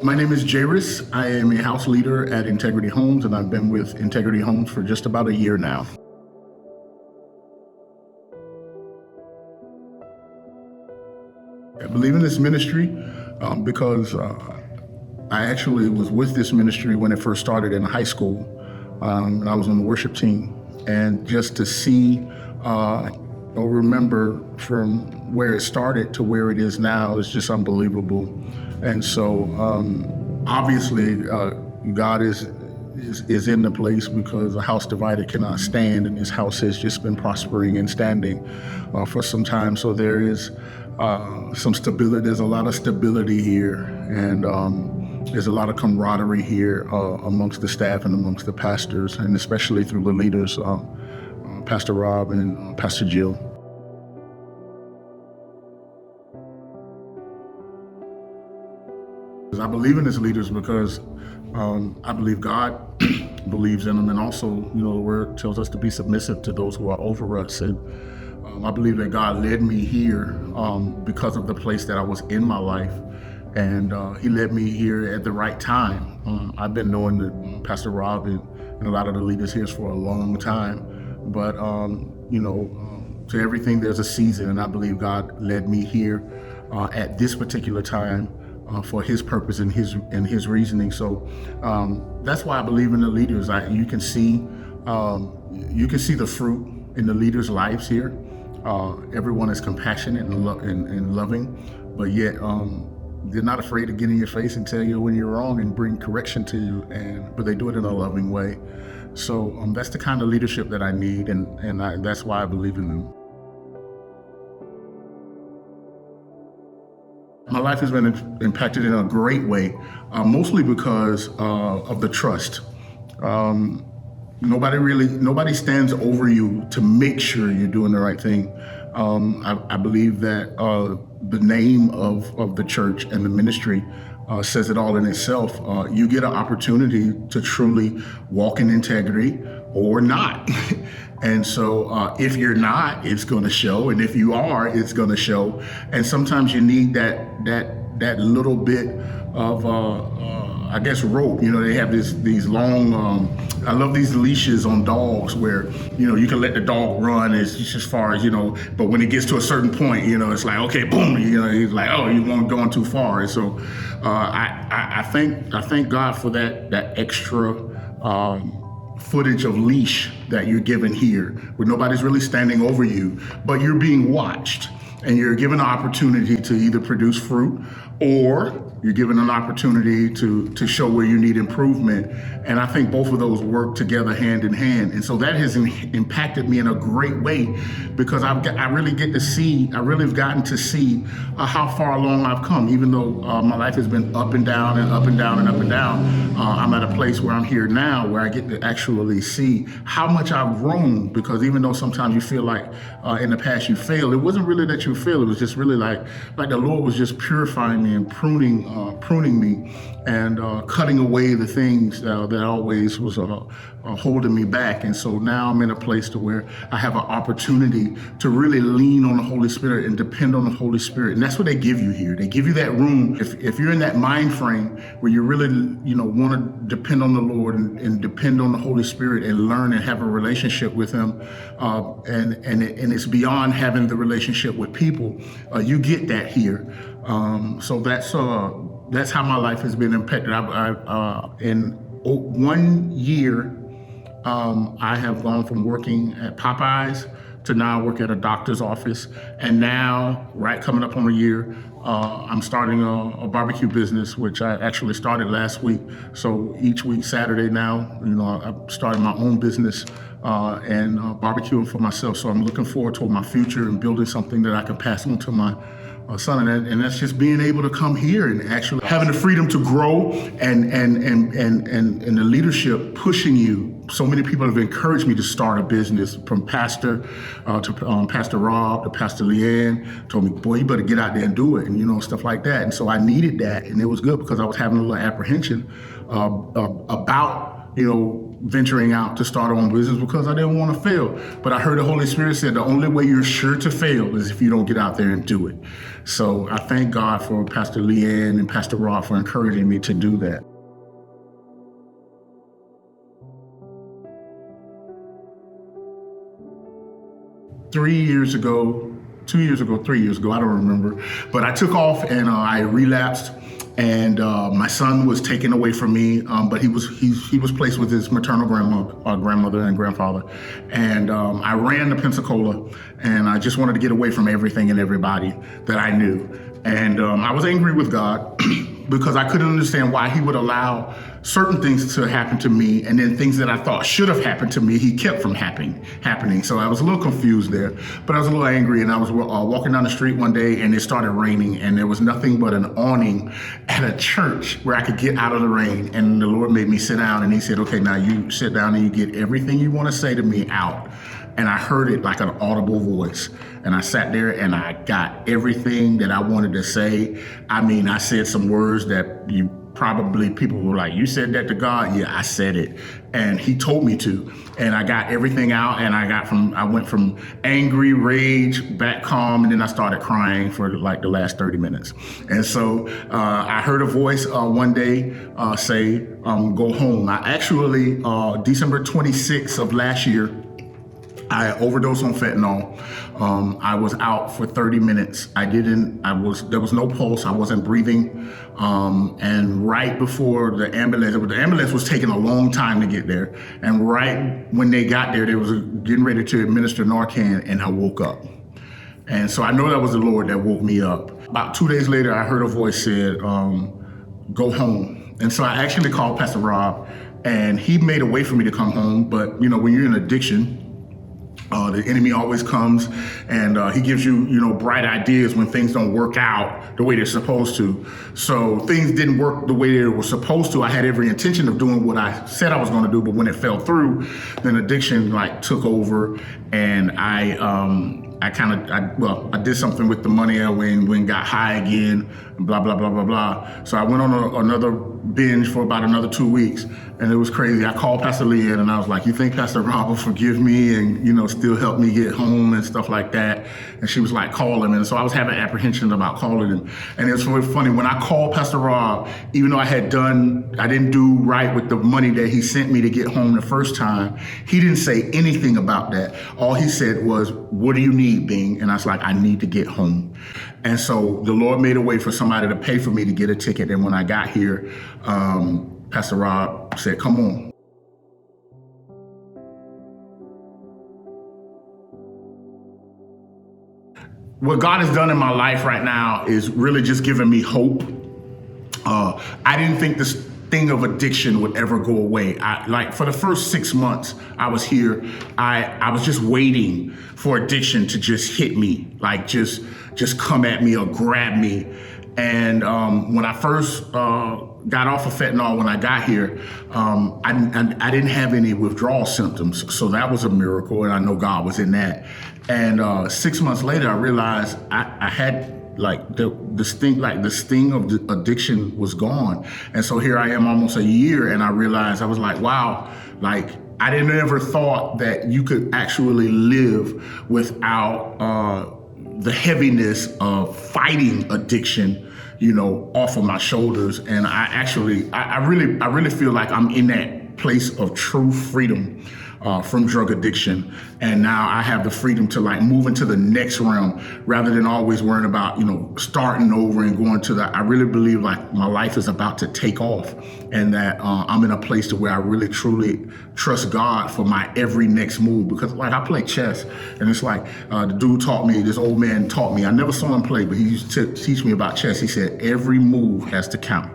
My name is Jayrus. I am a house leader at Integrity Homes, and I've been with Integrity Homes for just about a year now. I believe in this ministry because I actually was with this ministry when it first started in high school, and I was on the worship team. And just to see or remember from where it started to where it is now is just unbelievable. And so obviously God is in the place, because a house divided cannot stand, and this house has just been prospering and standing for some time. So there is some stability. There's a lot of stability here, and there's a lot of camaraderie here amongst the staff and amongst the pastors, and especially through the leaders, Pastor Rob and Pastor Jill. I believe in his leaders because I believe God believes in them, and also, the word tells us to be submissive to those who are over us. And I believe that God led me here because of the place that I was in my life, and he led me here at the right time. I've been knowing that Pastor Rob and a lot of the leaders here for a long time, but to everything there's a season, and I believe God led me here at this particular time for his purpose and his reasoning. So that's why I believe in the leaders. You can see the fruit in the leaders' lives here. Everyone is compassionate and loving, but yet they're not afraid to get in your face and tell you when you're wrong and bring correction to you, but they do it in a loving way. So that's the kind of leadership that I need, and that's why I believe in them. My life has been impacted in a great way, mostly because of the trust. Nobody stands over you to make sure you're doing the right thing. I believe that the name of the church and the ministry says it all in itself. You get an opportunity to truly walk in integrity or not. And so if you're not, it's going to show. And if you are, it's going to show. And sometimes you need that little bit of, rope. They have these long, I love these leashes on dogs where, you can let the dog run as far as, but when it gets to a certain point, it's like, okay, boom, he's like, oh, you won't go too far. And so I thank God for that extra footage of leash that you're given here, where nobody's really standing over you, but you're being watched, and you're given an opportunity to either produce fruit, or you're given an opportunity to show where you need improvement. And I think both of those work together hand in hand. And so that has impacted me in a great way, because I really have gotten to see how far along I've come. Even though my life has been up and down and up and down and up and down, I'm at a place where I'm here now where I get to actually see how much I've grown. Because even though sometimes you feel like in the past you failed, it wasn't really that you failed. It was just really like the Lord was just purifying me and pruning me and cutting away the things that always was holding me back. And so now I'm in a place to where I have an opportunity to really lean on the Holy Spirit and depend on the Holy Spirit. And that's what they give you here. They give you that room. If you're in that mind frame where you really, want to depend on the Lord and depend on the Holy Spirit and learn and have a relationship with Him, and it's beyond having the relationship with people, you get that here. So that's how my life has been impacted. In 1 year, I have gone from working at Popeyes to now work at a doctor's office. And now, coming up on a year, I'm starting a barbecue business, which I actually started last week. So each week, Saturday now, I'm starting my own business and barbecuing for myself. So I'm looking forward to my future and building something that I can pass on to my son, and that's just being able to come here and actually having the freedom to grow and the leadership pushing you. So many people have encouraged me to start a business, from Pastor to Pastor Rob to Pastor Leanne, told me, boy, you better get out there and do it, and stuff like that. And so I needed that, and it was good, because I was having a little apprehension about venturing out to start our own business because I didn't want to fail. But I heard the Holy Spirit said the only way you're sure to fail is if you don't get out there and do it. So I thank God for Pastor Leanne and Pastor Rob for encouraging me to do that. Three years ago, I don't remember, but I took off and I relapsed, and my son was taken away from me, but he was placed with his maternal grandmother and grandfather, and I ran to Pensacola, and I just wanted to get away from everything and everybody that I knew, and I was angry with God because I couldn't understand why he would allow certain things to happen to me, and then things that I thought should have happened to me, he kept from happening. So I was a little confused there, but I was a little angry, and I was walking down the street one day, and it started raining, and there was nothing but an awning at a church where I could get out of the rain, and the Lord made me sit down, and he said, okay, now you sit down and you get everything you want to say to me out. And I heard it like an audible voice. And I sat there and I got everything that I wanted to say. I mean, I said some words that people were like, you said that to God? Yeah, I said it. And he told me to. And I got everything out, and I went from angry, rage, back calm, and then I started crying for like the last 30 minutes. And so I heard a voice one day say, go home. I actually, December 26th of last year, I overdosed on fentanyl. I was out for 30 minutes. There was no pulse. I wasn't breathing. And right before the ambulance was taking a long time to get there. And right when they got there, they was getting ready to administer Narcan, and I woke up. And so I know that was the Lord that woke me up. About 2 days later, I heard a voice said, go home. And so I actually called Pastor Rob, and he made a way for me to come home. But when you're in addiction, the enemy always comes, and he gives you, bright ideas when things don't work out the way they're supposed to. So things didn't work the way they were supposed to. I had every intention of doing what I said I was going to do, but when it fell through, then addiction took over, and I did something with the money. I went and got high again, and blah, blah, blah, blah, blah. So I went on another binge for about another 2 weeks, and it was crazy. I called Pastor Leanne, and I was like, you think Pastor Rob will forgive me and, still help me get home and stuff like that? And she was like, call him. And so I was having apprehension about calling him. And it was really funny. When I called Pastor Rob, even though I didn't do right with the money that he sent me to get home the first time, he didn't say anything about that. All he said was, what do you need, Bing? And I was like, I need to get home. And so the Lord made a way for somebody to pay for me to get a ticket. And when I got here, Pastor Rob said, come on. What God has done in my life right now is really just giving me hope. I didn't think this thing of addiction would ever go away. For the first 6 months I was here, I was just waiting for addiction to just hit me, just come at me or grab me. And when I first got off of fentanyl, when I got here, I didn't have any withdrawal symptoms. So that was a miracle, and I know God was in that. And 6 months later, I realized I had the sting of the addiction was gone. And so here I am almost a year, and I realized, I was like, wow, I didn't ever thought that you could actually live without the heaviness of fighting addiction, off of my shoulders. And I really feel like I'm in that place of true freedom from drug addiction. And now I have the freedom to move into the next realm rather than always worrying about, starting over and going to I really believe my life is about to take off, and that I'm in a place to where I really truly trust God for my every next move. Because I play chess, and it's the dude taught me, this old man taught me, I never saw him play, but he used to teach me about chess. He said, every move has to count.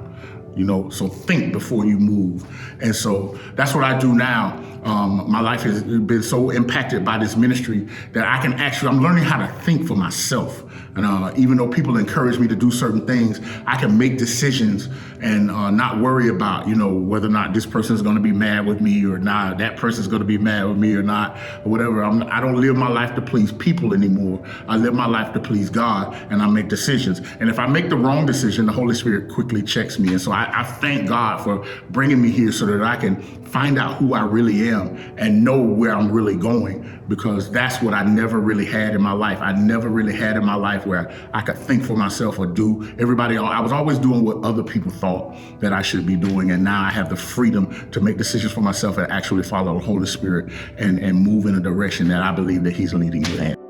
So think before you move. And so that's what I do now. My life has been so impacted by this ministry that I'm learning how to think for myself. And even though people encourage me to do certain things, I can make decisions and not worry about, whether or not this person is going to be mad with me or not, that person is going to be mad with me or not, or whatever. I don't live my life to please people anymore. I live my life to please God, and I make decisions. And if I make the wrong decision, the Holy Spirit quickly checks me. And so I I thank God for bringing me here so that I can find out who I really am and know where I'm really going, because that's what I never really had in my life. I never really had in my life where I could think for myself or do everybody. I was always doing what other people thought that I should be doing, and now I have the freedom to make decisions for myself and actually follow the Holy Spirit and move in a direction that I believe that He's leading me in.